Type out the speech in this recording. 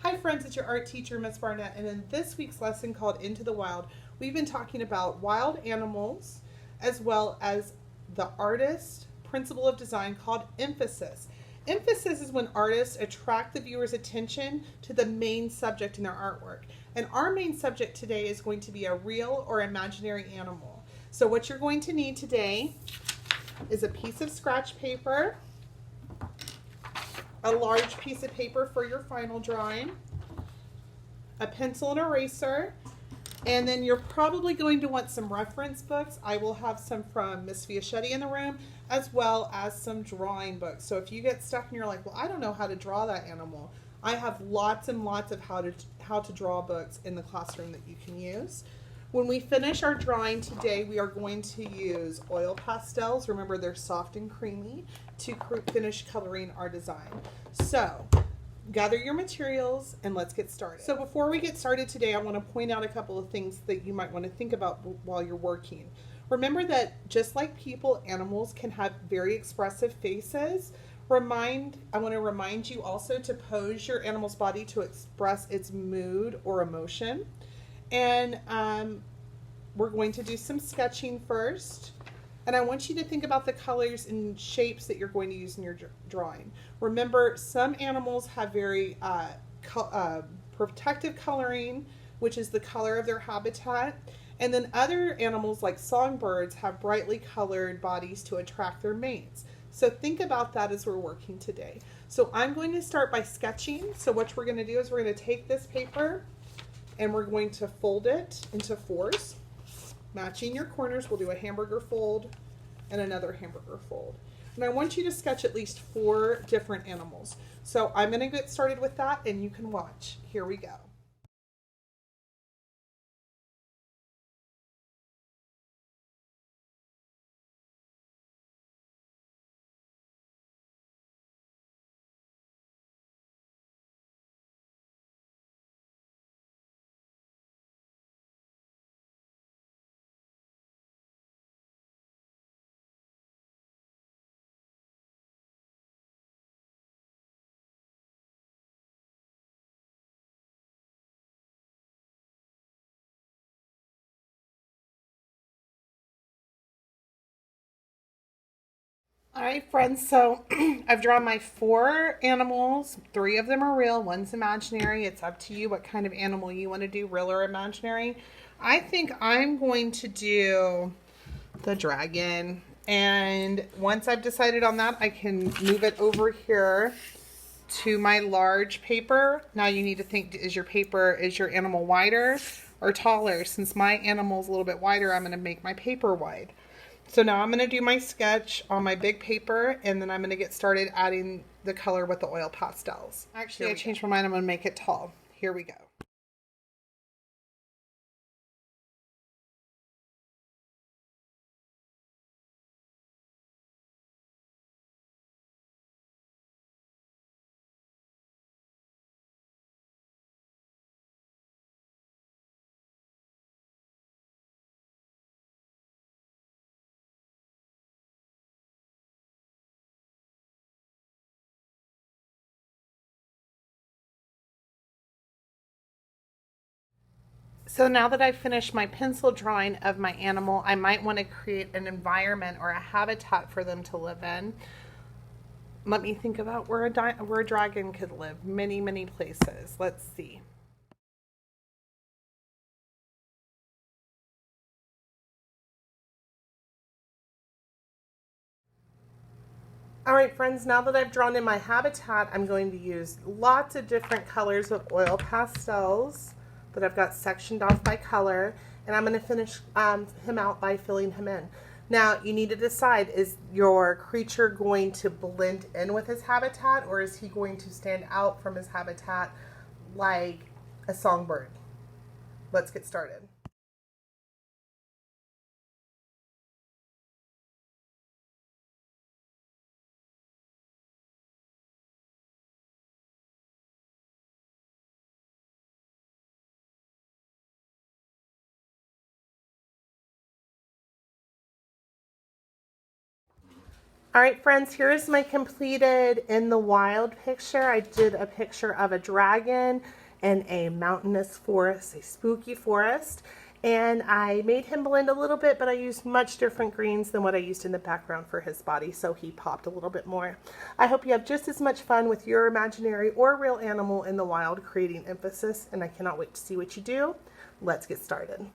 Hi friends, it's your art teacher, Miss Barnett, and in this week's lesson called Into the Wild, we've been talking about wild animals as well as the artist principle of design called emphasis. Emphasis is when artists attract the viewer's attention to the main subject in their artwork. And our main subject today is going to be a real or imaginary animal. So what you're going to need today is a piece of scratch paper, a large piece of paper for your final drawing, a pencil and eraser, and then you're probably going to want some reference books. I will have some from Miss Fiaschetti in the room, as well as some drawing books. So if you get stuck and you're like, well, I don't know how to draw that animal, I have lots and lots of how to draw books in the classroom that you can use. When we finish our drawing today, we are going to use oil pastels. Remember, they're soft and creamy to finish coloring our design. So gather your materials and let's get started. So before we get started today, I want to point out a couple of things that you might want to think about while you're working. Remember that just like people, animals can have very expressive faces. I want to remind you also to pose your animal's body to express its mood or emotion. And we're going to do some sketching first. And I want you to think about the colors and shapes that you're going to use in your drawing. Remember, some animals have very protective coloring, which is the color of their habitat. And then other animals like songbirds have brightly colored bodies to attract their mates. So think about that as we're working today. So I'm going to start by sketching. So what we're going to do is we're going to take this paper and we're going to fold it into fours. Matching your corners, we'll do a hamburger fold and another hamburger fold. And I want you to sketch at least 4 different animals. So I'm going to get started with that and you can watch. Here we go. All right, friends, so I've drawn my 4 animals. 3 of them are real, 1's imaginary. It's up to you what kind of animal you want to do, real or imaginary. I think I'm going to do the dragon. And once I've decided on that, I can move it over here to my large paper. Now you need to think, is your animal wider or taller? Since my animal's a little bit wider, I'm going to make my paper wide. So now I'm going to do my sketch on my big paper, and then I'm going to get started adding the color with the oil pastels. Actually, I changed my mind. I'm going to make it tall. Here we go. So now that I've finished my pencil drawing of my animal, I might want to create an environment or a habitat for them to live in. Let me think about where a dragon could live. Many, many places. Let's see. All right, friends, now that I've drawn in my habitat, I'm going to use lots of different colors of oil pastels that I've got sectioned off by color, and I'm going to finish him out by filling him in. Now, you need to decide, is your creature going to blend in with his habitat, or is he going to stand out from his habitat like a songbird? Let's get started. All right, friends, here's my completed in the wild picture. I did a picture of a dragon and a mountainous forest, a spooky forest. And I made him blend a little bit, but I used much different greens than what I used in the background for his body, so he popped a little bit more. I hope you have just as much fun with your imaginary or real animal in the wild creating emphasis, and I cannot wait to see what you do. Let's get started.